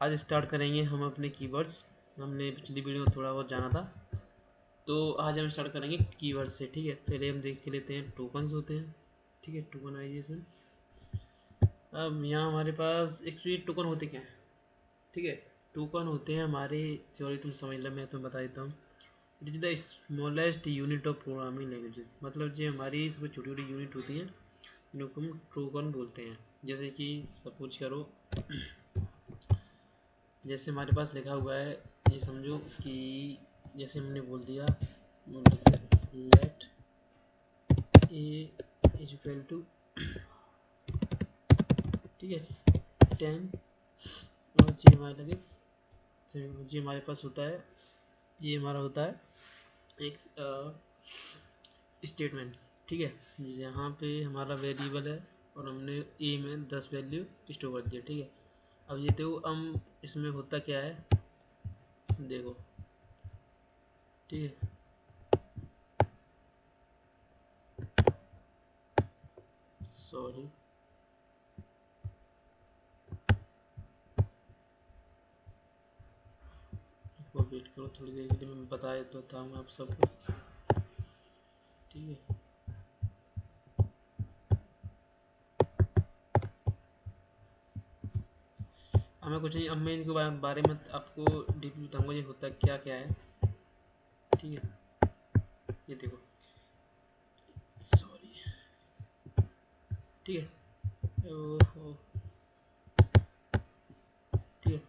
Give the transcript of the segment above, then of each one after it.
आज स्टार्ट करेंगे हम अपने कीवर्ड्स। हमने पिछली वीडियो में थोड़ा बहुत जाना था, तो आज हम स्टार्ट करेंगे कीवर्ड से। ठीक है, पहले हम देख लेते हैं टोकन्स होते हैं। ठीक है, टोकनाइजेशन। अब यहाँ हमारे पास एक्चुअली टोकन होते क्या हैं? ठीक है, टोकन होते हैं हमारे, सॉरी तुम समझ लो, मैं तुम्हें बता देता हूँ। It is the smallest unit of programming languages, मतलब जो हमारी सबसे छोटी छोटी यूनिट होती हैं जिनको हम टोकन बोलते हैं। जैसे कि सपोज करो, जैसे हमारे पास लिखा हुआ है, ये समझो कि जैसे हमने बोल दिया let A is equal to, ठीक है, 10 और जी हमारे लगे, जी हमारे पास होता है, ये हमारा होता है एक स्टेटमेंट। ठीक है, यहाँ पे हमारा वेरिएबल है और हमने ए में 10 वैल्यू स्टोर कर दिया। ठीक है, अब ये देखो हम इसमें होता क्या है, देखो। ठीक है, सॉरी, वो वेट करो थोड़ी देर के लिए, मैं बता देता हूँ आप सबको। ठीक है, हमें कुछ नहीं, अब मैं इनके बारे में आपको डीपली बताऊँगा ये होता क्या क्या है। ठीक है, ये देखो, सॉरी। ठीक है, ओहो, ठीक है,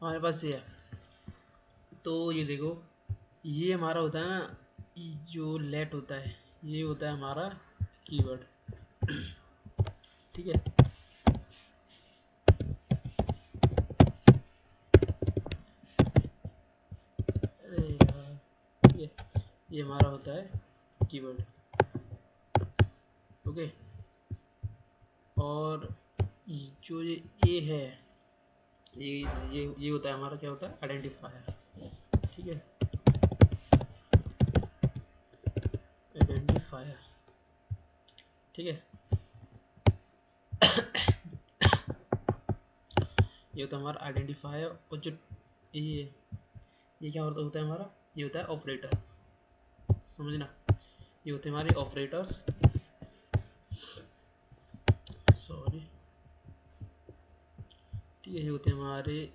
हमारे पास ये है। तो ये देखो, ये हमारा होता है ना, जो लेट होता है, ये होता है हमारा कीवर्ड। ठीक है, अरे यार, ठीक है, ये हमारा होता है कीवर्ड। ओके, और जो ये ए है, ये ये होता है हमारा, क्या होता है, आइडेंटिफायर। ठीक है, आइडेंटिफायर। ठीक है, ये होता है हमारा आइडेंटिफायर। और जो ये क्या होता है हमारा, ये होता है ऑपरेटर्स। समझना, ये होते हैं हमारे ऑपरेटर्स, सॉरी। ठीक है, ये होते हैं हमारे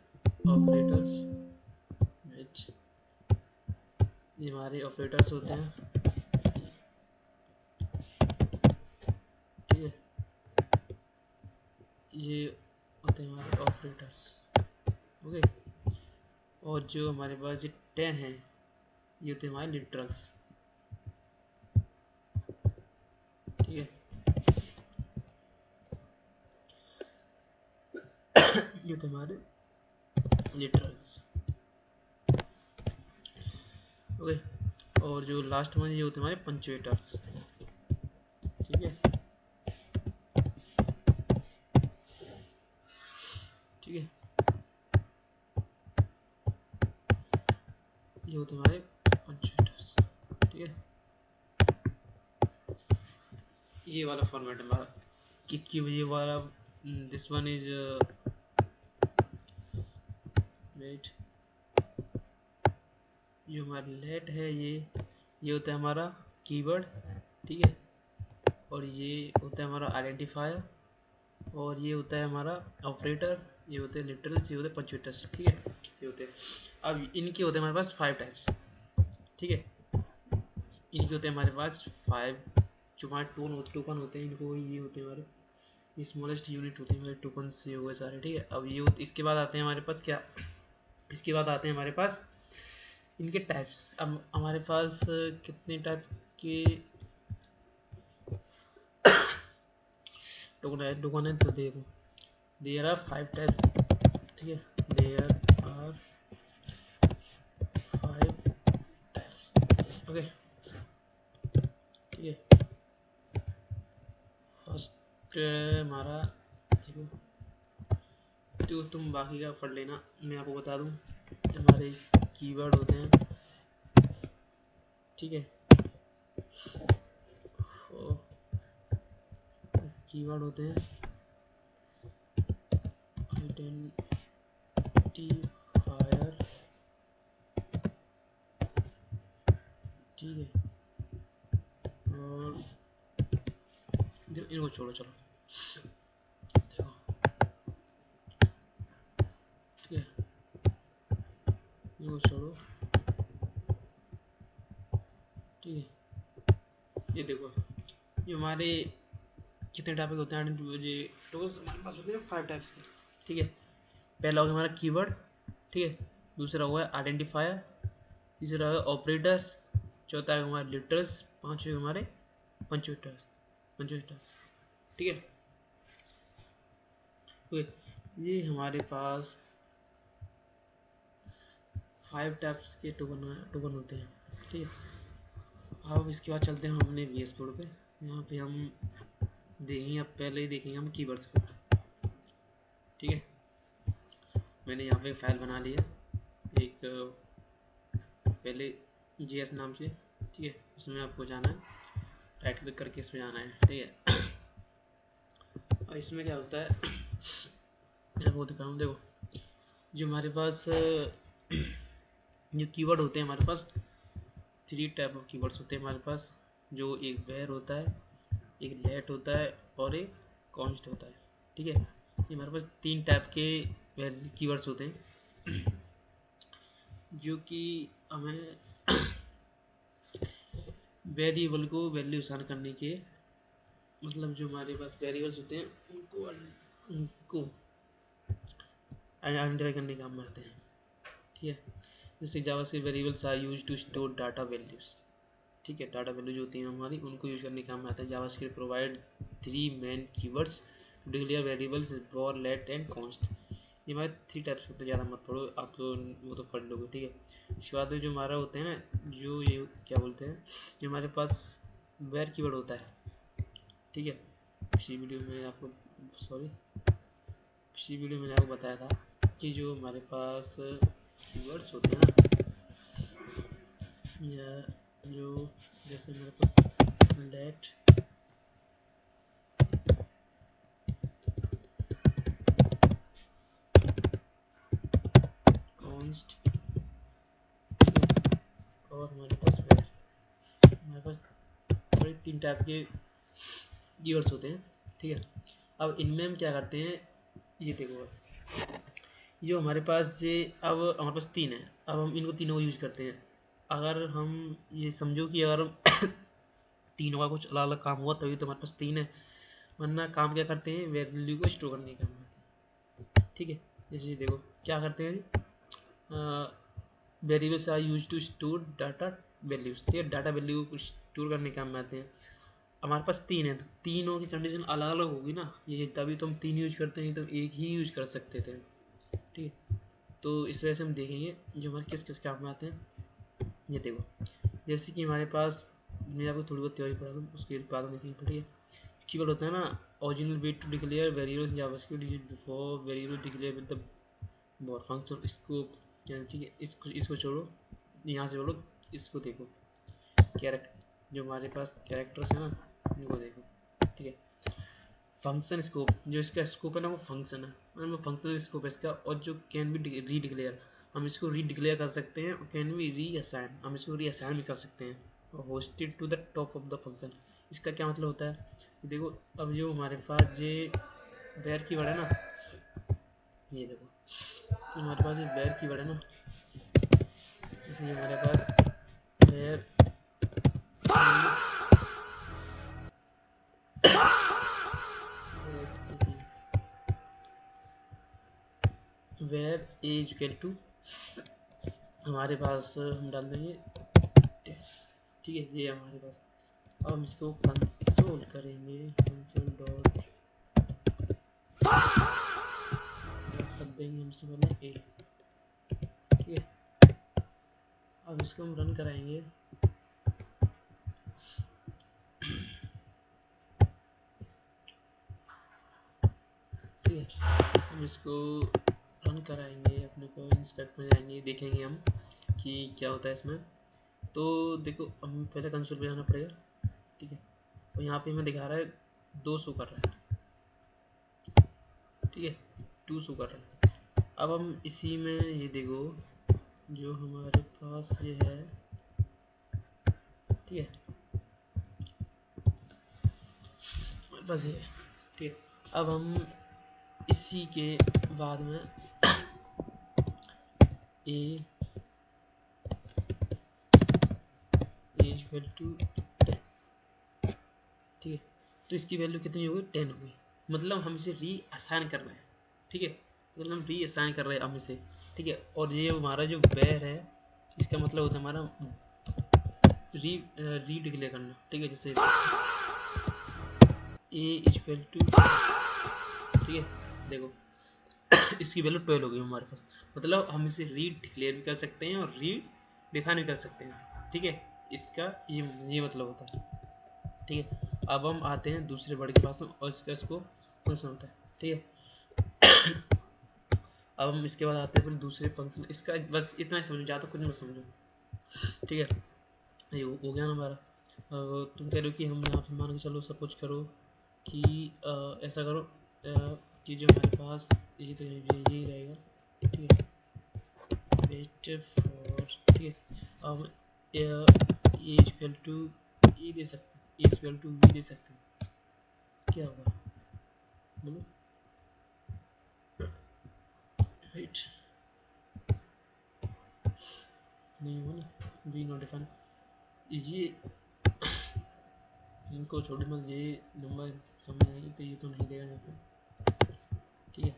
ऑपरेटर्स, ये हमारे ऑपरेटर्स होते हैं। ठीक है, ये होते हैं हमारे ऑपरेटर्स। ओके, और जो हमारे पास जो 10 हैं, ये होते हैं हमारे लिटरल्स। ठीक है, ये होते हैं हमारे लिटरल्स। ओके, और जो लास्ट में ये होते हैं हमारे पंचुएटर्स। ठीक है, ठीक है, ये होते हैं हमारे पंचुएटर्स। ठीक है, ये वाला फॉर्मेट हमारा कि ये वाला, दिस वन इज वेट, जो हमारा लेट है, ये होता है हमारा कीवर्ड। ठीक है, और ये होता है हमारा आइडेंटिफायर, और ये होता है हमारा ऑपरेटर, ये होते हैं लिटरल्स, ये होते हैं पंचुएटर्स। ठीक है, ये होते हैं। अब इनके होते हैं हमारे पास 5 टाइप्स। ठीक है, इनके होते हैं हमारे पास 5, जो हमारे टोकन होते हैं, इनको ये होते हैं हमारे स्मॉलेस्ट यूनिट होती है हमारे टोकन से हुए सारे। ठीक है, अब ये इसके बाद आते हैं हमारे पास क्या, इसके बाद आते हैं हमारे पास इनके टाइप्स। अब हमारे पास कितने टाइप के टोकन है, तो देखो, देयर आर 5 टाइप्स। ठीक है, देयर आर 5 टाइप्स। ओके, ठीक है, फर्स्ट हमारा, देखो, तो तुम बाकी का पढ़ लेना, मैं आपको बता दूं, हमारे कीवर्ड होते हैं। ठीक है, कीवर्ड होते हैं आइडेंटिफायर। इनको छोड़ो, चलो देखो, ठीक है, इनको छोड़ो, ठीक है। ये देखो, ये हमारे कितने टॉपिक होते हैं, टूल्स हमारे पास होते हैं 5 टाइप्स के, ठीक है। पहला होगा हमारा कीवर्ड, ठीक है। दूसरा हुआ है आइडेंटिफायर, तीसरा है ऑपरेटर्स, चौथा है हमारे लिटर्स, पांचवे हमारे पंक्चुएटर्स, ठीक है। ओके, ये हमारे पास 5 टाइप्स के टोकन होते हैं, ठीक है। अब इसके बाद चलते हैं हम अपने VS कोड पे। यहाँ पे हम देखेंगे, अब पहले ही देखेंगे हम कीवर्ड्स को, ठीक है। मैंने यहाँ पे फाइल बना लिया एक, पहले JS नाम से, ठीक है। उसमें आपको जाना है, राइट क्लिक करके इसमें जाना है, ठीक है। और इसमें क्या होता है, मैं आपको दिखाऊँ, देखो जो हमारे पास जो कीवर्ड होते हैं, हमारे पास 3 टाइप ऑफ कीवर्ड्स होते हैं हमारे पास, जो एक वेयर होता है, एक लेट होता है और एक कॉन्स्ट होता है, ठीक है। ये हमारे पास 3 टाइप के कीवर्ड्स होते हैं, जो कि हमें वेरिएबल को वैल्यू असाइन करने के, मतलब जो हमारे पास वेरिएबल्स होते हैं उनको आइडेंटिफाई करने का काम आते हैं, ठीक है। जैसे JavaScript variables are used to store data values, ठीक है। डाटा वैल्यू जो होती हैं हमारी, उनको यूज करने का काम आता है। JavaScript provide 3 main keywords to declare variables var let and const. ये हमारे 3 टाइप्स होते हैं, ज़्यादा मत पढ़ो आप तो, वो तो पढ़ लोगे, ठीक है। इसके बाद जो हमारा होते हैं ना, जो ये क्या बोलते हैं, जो हमारे पास वेर कीवर्ड होता है, ठीक है। पिछली वीडियो में आपको, सॉरी, पिछली वीडियो में मैंने आपको बताया था कि जो हमारे पास कीवर्ड्स होते हैं ना, या जो जैसे हमारे पास लेट, कॉन्स्ट, और हमारे पास वेर, हमारे पास सॉरी 3 टाइप के कीवर्ड्स होते हैं, ठीक है। अब इनमें हम क्या करते हैं, ये देखो, जो हमारे पास ये, अब हमारे पास 3 है, अब हम इनको तीनों को यूज करते हैं। अगर हम ये समझो कि अगर हम तीनों का कुछ अलग अलग काम हुआ तभी तो हमारे पास 3 है, वरना काम क्या करते हैं, वैल्यू को स्टोर करने का काम, ठीक है। जैसे देखो क्या करते हैं, variables are use to store data values, ठीक है। डाटा वैल्यू को स्टोर करने के काम में आते हैं। हमारे पास 3 है, तो तीनों की कंडीशन अलग अलग होगी ना, ये तभी तो हम 3 यूज करते हैं, तो एक ही यूज कर सकते थे, ठीक है। तो इस वजह से हम देखेंगे जो हमारे किस किस काम में आते हैं। ये देखो, जैसे कि हमारे पास, मैं आपको थोड़ी बहुत थ्योरी पढ़ा दूँ, उसके बाद में देखनी पड़ी है। कीवर्ड होता है ना, original way to declare variables JavaScript before variable declare with the var function scope, ठीक है। इसको छोड़ो, यहाँ से बोलो, इसको देखो, कैरेक्टर, जो हमारे पास कैरेक्टर्स है ना, इनको देखो, ठीक है। फंक्शन स्कोप, जो इसका स्कोप है ना, वो फंक्शन है, मतलब वो फंक्शन स्कोप है इसका। और जो कैन बी री डिक्लेयर, हम इसको री डिक्लेयर कर सकते हैं, और कैन बी री असाइन, हम इसको री असाइन भी कर सकते हैं। और hoisted to the top of the function, इसका क्या मतलब होता है, देखो। अब जो हमारे पास ये वेर की वर्ड है ना, ये देखो, हमारे पास ये वेर की वर्ड है ना, इसलिए हमारे पास var var is equal to, हमारे पास हम डाल देंगे, ठीक है। ये हमारे पास, अब हम इसको कंसोल करेंगे, कंसोल डॉट कर देंगे हम इससे पहले ए, ठीक है। अब इसको हम रन कराएंगे, ठीक है। हम इसको रन कराएंगे, अपने को इंस्पेक्ट में जाएंगे, देखेंगे हम कि क्या होता है इसमें। तो देखो, हम पहले कंसोल पे जाना पड़ेगा, ठीक है। और यहाँ पे हमें दिखा रहा है 2 शो कर रहा है, ठीक है, 2 शो कर रहा है। अब हम इसी में ये देखो, जो हमारे पास ये है, ठीक है, बस ये ठीक है। अब हम इसी के बाद में ए इक्वल टू 10, ठीक है। तो इसकी वैल्यू कितनी होगी, 10 होगी। मतलब हम इसे री असाइन कर रहे हैं, ठीक है। मतलब हम री असाइन कर रहे हैं हम इसे, ठीक है। और ये हमारा जो वेर है, इसका मतलब होता है हमारा री डिक्लेयर करना, ठीक है। जैसे ए इक्वल टू, ठीक है, देखो इसकी वैल्यू 12 होगी हमारे पास। मतलब हम इसे रीड डिक्लेयर भी कर सकते हैं और रीड डिफाइन भी कर सकते हैं, ठीक है। इसका ये मतलब होता है, ठीक है। अब हम आते हैं दूसरे वर्ड के पास और इसको फंक्शन होता है, ठीक है। अब हम इसके बाद आते हैं फिर दूसरे फंक्शन। इसका बस इतना ही समझो, ज़्यादा कुछ नहीं समझो, ठीक है। ये हो गया ना हमारा। अब तुम कह रहे हो कि हम यहाँ पे मान के चलो, सपोज करो कि ऐसा करो कि जो हमारे पास ये तो यही रहेगा, ठीक है। वेट फॉर, ठीक है। अब ए इक्वल टू ई दे सकते हैं, ए इक्वल टू वी दे सकते हैं, क्या होगा बोलो, राइट नहीं होगा ना, वी नॉट डिफाइन। ये इनको छोड़ मत, ये नंबर समझ आएगी तो ये तो नहीं देगा यहाँ पे, ठीक है।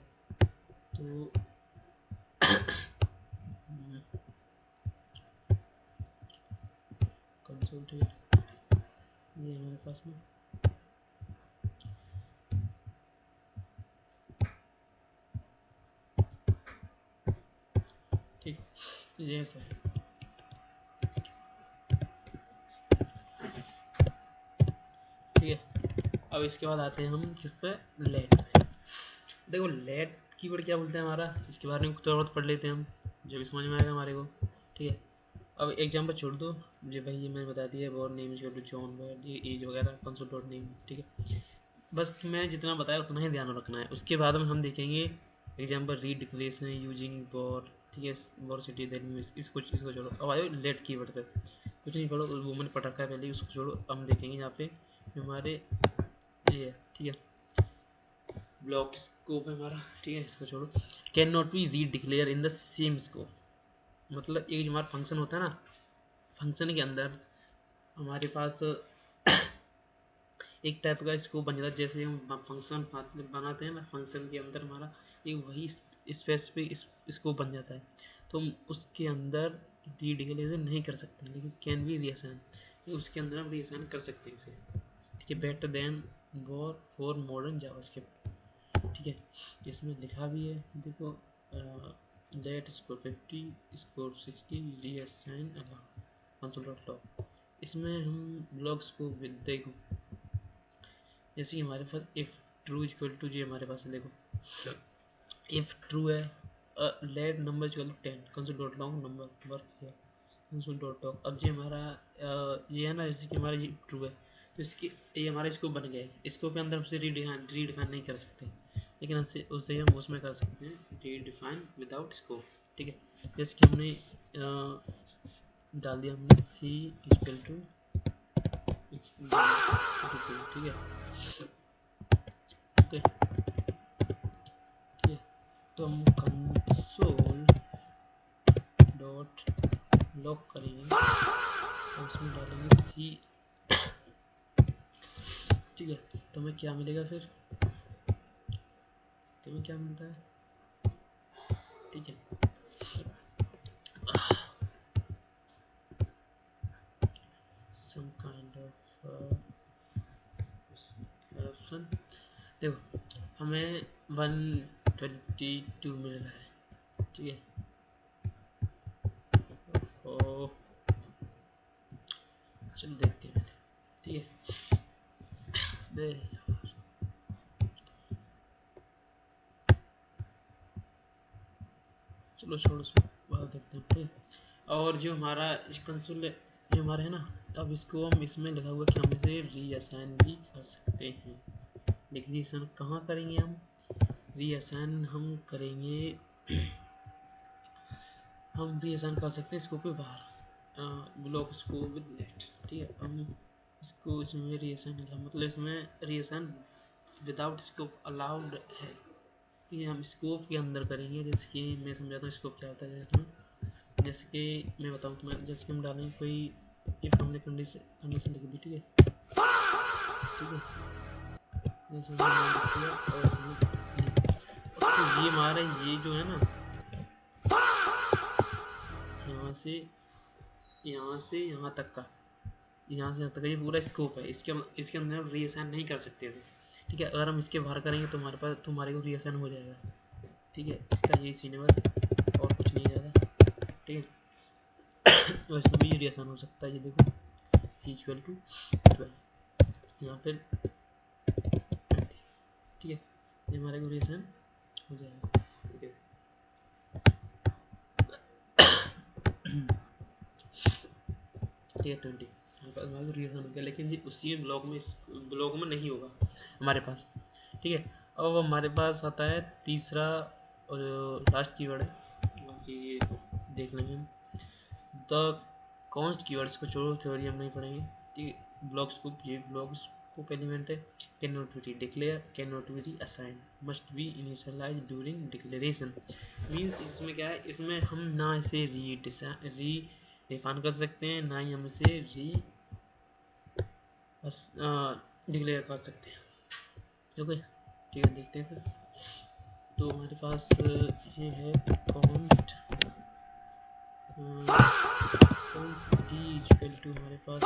तो कंसोल, ठीक है, ये हमारे पास में, ठीक, ये ऐसा है, ठीक है। अब इसके बाद आते हैं हम किस पे, लेट पे। देखो लेट कीवर्ड क्या बोलते हैं हमारा, इसके बारे में थोड़ा बहुत पढ़ लेते हैं हम, जो भी समझ में आएगा हमारे को, ठीक है। अब एग्जाम्पल छोड़ दो, जो भाई ये मैंने बता दिया, बोर्ड name is to John word, ये एज वगैरह, कंसोल डॉट नेम, ठीक है। बस मैं जितना बताया उतना ही ध्यान रखना है। उसके बाद में हम देखेंगे example read declaration using bore, ठीक है, बोर सिटी देन इसको छोड़ो। अब आयो लेट कीवर्ड पे, कुछ नहीं पढ़ो, वो मैंने पढ़ रखा है पहले, उसको छोड़ो। हम देखेंगे यहाँ पे हमारे ये, ठीक है, ब्लॉक स्कोप है हमारा, ठीक है, इसको छोड़ो। Can not B read declare in the same scope. मतलब एक जो हमारा फंक्शन होता है ना, फंक्शन के अंदर हमारे पास एक टाइप का स्कोप बन जाता है। जैसे हम फंक्शन बनाते हैं ना, फंक्शन के अंदर हमारा एक वही स्पेसिफिक स्कोप बन जाता है, तो हम उसके अंदर रीडिक्लेशन नहीं कर सकते, लेकिन कैन भी रीअसाइन, उसके अंदर हम रीअसाइन कर सकते हैं इसे, ठीक है। Better than for modern JavaScript, ठीक है। इसमें लिखा भी है, देखो, let score 50 score 60 reassign allow console dot log. इसमें हम लॉग्स को देखो, जैसे कि हमारे पास इफ़ ट्रू इक्वल टू, जी हमारे पास है, देखो इफ़ ट्रू है let number equal to 10 console dot log number work है कंसोल डॉट लॉग। अब जो हमारा ये है ना, जैसे कि हमारा ये ट्रू है, तो इसकी ये हमारा स्कोप बन गया है। स्कोप के अंदर हमसे रीडिफाइन नहीं कर सकते, लेकिन उससे हम उसमें कर सकते हैं रीडिफाइन विदाउट स्कोप, ठीक है। जैसे कि हमने डाल दिया हमने सी इक्वल टू, ठीक है, ओके, ठीक है। तो हम कंसोल डॉट लॉग करेंगे और उसमें डालेंगे सी, ठीक है। तो हमें क्या मिलेगा फिर, तो हमें क्या मिलता है, ठीक है। सम काइंड ऑफ ऑप्शन, देखो हमें 122 मिल रहा है, ठीक है। ओ चलो देखते हैं, ठीक है। दे चलो छोड़ो बाहर देखते हैं, ठीक है। और जो हमारा कंसोल जो हमारा है ना, अब इसको हम इसमें लिखा हुआ कि हम इसे रीअसाइन भी कर सकते हैं, लेकिन रीअसाइन कहाँ करेंगे हम, रीअसाइन हम करेंगे हम रीअसाइन कर सकते हैं स्कोप पे बाहर, ब्लॉक स्कोप विद लेट, ठीक है। हम इसको इसमें रीअसाइन मतलब इसमें रीअसाइन विदाउट स्कोप अलाउड है, ये हम स्कोप के अंदर करेंगे। जैसे कि मैं समझाता हूँ स्कोप क्या होता है। जैसे कि मैं बताऊँ तुम्हें, जैसे कि हम डालेंगे कोई इफ हमने कंडीशन लिख दी, ठीक है, ठीक है, जैसे और तो ये हमारा ये जो है ना, यहाँ से यहाँ तक का, यहाँ से यहाँ तक ये पूरा स्कोप है। इसके अंदर हम रीअसाइन नहीं कर सकते थे, ठीक है। अगर हम इसके बाहर करेंगे तो हमारे पास तुम्हारे को रीअसाइन हो जाएगा, ठीक है। इसका यही सीन है बस, और कुछ नहीं ज़्यादा, ठीक है। और इसमें भी ये रीअसाइन हो सकता है, ये देखो C=12 या फिर, ठीक है, ये हमारे को रीअसाइन हो जाएगा, ठीक है। ठीक है 20 हमारे को रीअसाइन हो गया, लेकिन ये उसी ब्लॉक में नहीं होगा हमारे पास, ठीक है। अब हमारे पास आता है तीसरा और लास्ट कीवर्ड है, बाकी ये देख लेंगे हम। द कॉन्स्ट कीवर्ड्स को छोड़ो, थ्योरी हम नहीं पढ़ेंगे, ठीक है। ब्लॉक स्कोप, ये ब्लॉक स्कोप एलिमेंट है। Can not be declare, can not be assign, must be initialize during declaration. Means इसमें क्या है, इसमें हम ना इसे री डिफाइन कर सकते हैं, ना ही हम इसे डिक्लेयर कर सकते हैं, ओके, ठीक है। देखते हैं फिर। तो हमारे पास ये है कॉन्स्ट डी इक्वल टू हमारे पास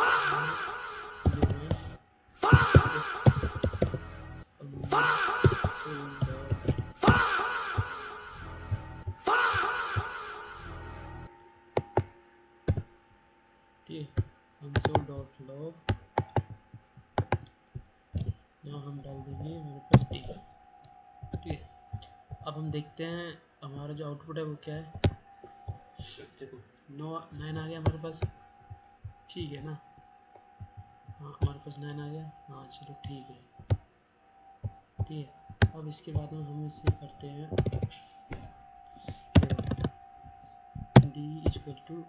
कंसोल डॉट लॉग, यहाँ हम डाल देंगे हमारे पास डी, ठीक है। अब हम देखते हैं हमारा जो आउटपुट है वो क्या है। देखो 9 आ गया हमारे पास, ठीक है ना, हाँ हमारे पास 9 आ गया, हाँ चलो ठीक है, ठीक है। अब इसके बाद में हम इसे करते हैं D equal to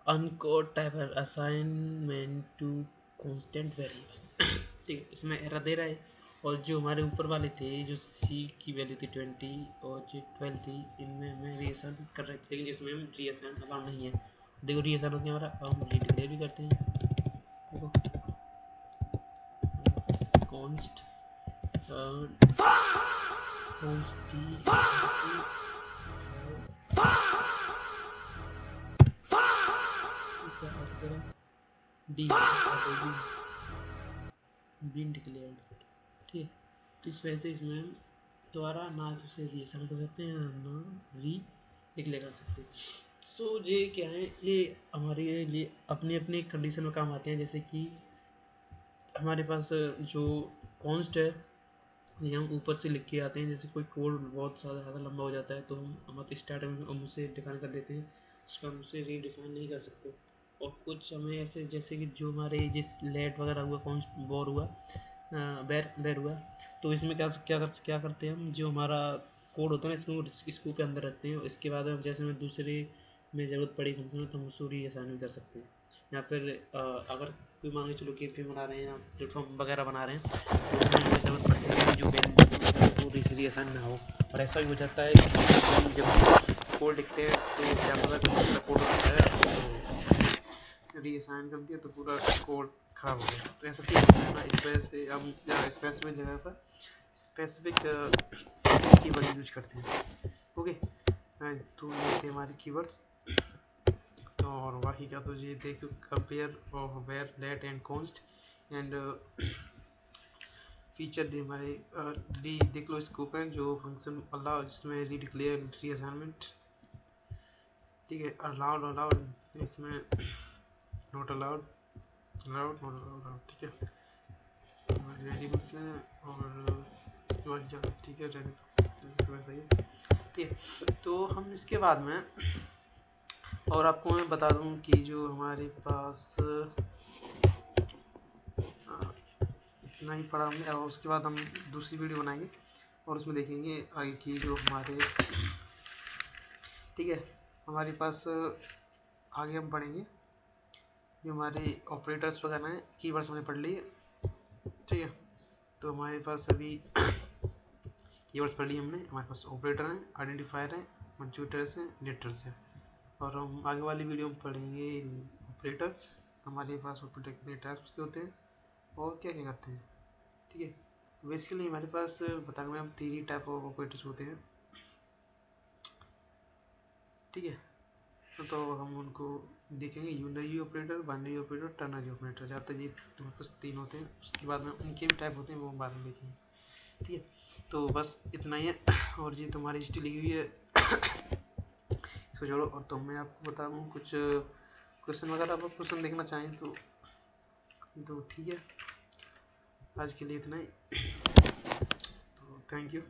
uncode type assignment to constant variable, ठीक है। इसमें एरर दे रहा है, और जो हमारे ऊपर वाले थे, जो सी की वैल्यू थी 20 और जो 12 थी, इनमें हमें रीअसाइन कर रहे थे, लेकिन इसमें हम रीअसाइन अलाउ नहीं है। देखो रीअसाइन हो गया हमारा, अब हम रीडिक्लेयर भी करते हैं। देखो कॉन्स्ट डी बीन डिक्लेयर्ड, ठीक है। तो इस वजह से इसमें हम दोबारा ना तो उसे रीअसाइन कर सकते हैं, ना री डिक्लेयर कर सकते हैं। सो ये क्या है, ये हमारे लिए अपनी अपनी कंडीशन में काम आते हैं। जैसे कि हमारे पास जो कॉन्स्ट है, ये हम ऊपर से लिख के आते हैं। जैसे कोई कोड बहुत ज़्यादा लंबा हो जाता है, तो हम स्टार्टिंग में हम उसे डिफाइन कर देते हैं, उस पर हम उसे रीडिफाइन नहीं कर सकते। और कुछ हमें ऐसे, जैसे कि जो हमारे जिस लेट वगैरह हुआ, कॉन्स्ट बोर हुआ, बैर हुआ, तो इसमें क्या करते हैं हम, जो हमारा कोड होता है ना, इसको स्कूप के अंदर रखते हैं। इसके बाद हम जैसे में दूसरे में ज़रूरत पड़ी फंक्शन में, तो हम उसको रीअसाइन भी कर सकते हैं। या फिर अगर कोई मान के चलो गेम फिर बना रहे हैं या प्लेटफॉर्म वगैरह बना रहे हैं, तो उसमें ये ज़रूरत पड़ती है कि जो वैल्यू वो रीअसाइन ना हो। और ऐसा भी हो जाता है कि हम जब कोड लिखते हैं तो क्या पता पूरा कोड होता है, तो रीअसाइन कर दिया तो पूरा कोड खराब हो गया। तो ऐसा सीन होता है ना, इस वजह से हम स्पेसिफिक जगह पर स्पेसिफिक कीवर्ड यूज करते हैं, ओके। तो ये थे हमारे कीवर्ड्स। और बाकी क्या, तो ये देखो कंपेयर और var let and const and feature दे हमारे री देख लो स्कोप है, जो फंक्शन अलाउ जिसमें री डिक्लेयर री असाइनमेंट, ठीक है। अलाउड इसमें नॉट अलाउड ठीक है, वेरिएबल्स हैं। और इसके बाद क्या, ठीक है, सही है, ठीक है। तो हम इसके बाद में, और आपको मैं बता दूं कि जो हमारे पास इतना ही पढ़ा हमने, और उसके बाद हम दूसरी वीडियो बनाएंगे और उसमें देखेंगे आगे की जो हमारे, ठीक है, हमारे पास आगे हम पढ़ेंगे ये हमारे ऑपरेटर्स वगैरह हैं, कीवर्ड्स हमने पढ़ लिए, ठीक है। तो हमारे पास अभी कीवर्ड्स पढ़ लिए हमने, हमारे पास ऑपरेटर हैं, आइडेंटिफायर हैं, कंप्यूटर्स हैं, लेटर्स हैं, और हम आगे वाली वीडियो में पढ़ेंगे ऑपरेटर्स, हमारे पास ऑपरेटर कितने टाइप्स के होते हैं और क्या क्या करते हैं, ठीक है। बेसिकली हमारे पास बताएंगे मैं, 3 टाइप ऑफ ऑपरेटर्स होते हैं, ठीक है। तो हम उनको देखेंगे, unary operator, binary operator, ternary operator. ज़्यादातर ये हमारे पास 3 होते हैं, उसके बाद में उनके भी टाइप होते हैं, वो हम बाद में देखेंगे, ठीक है। तो बस इतना ही है, और ये तुम्हारी हिस्ट्री लिखी हुई है, इसको छोड़ो। और तो मैं आपको बता दूँ कुछ क्वेश्चन वगैरह, आप क्वेश्चन देखना चाहें तो ठीक है। आज के लिए इतना ही, तो थैंक यू।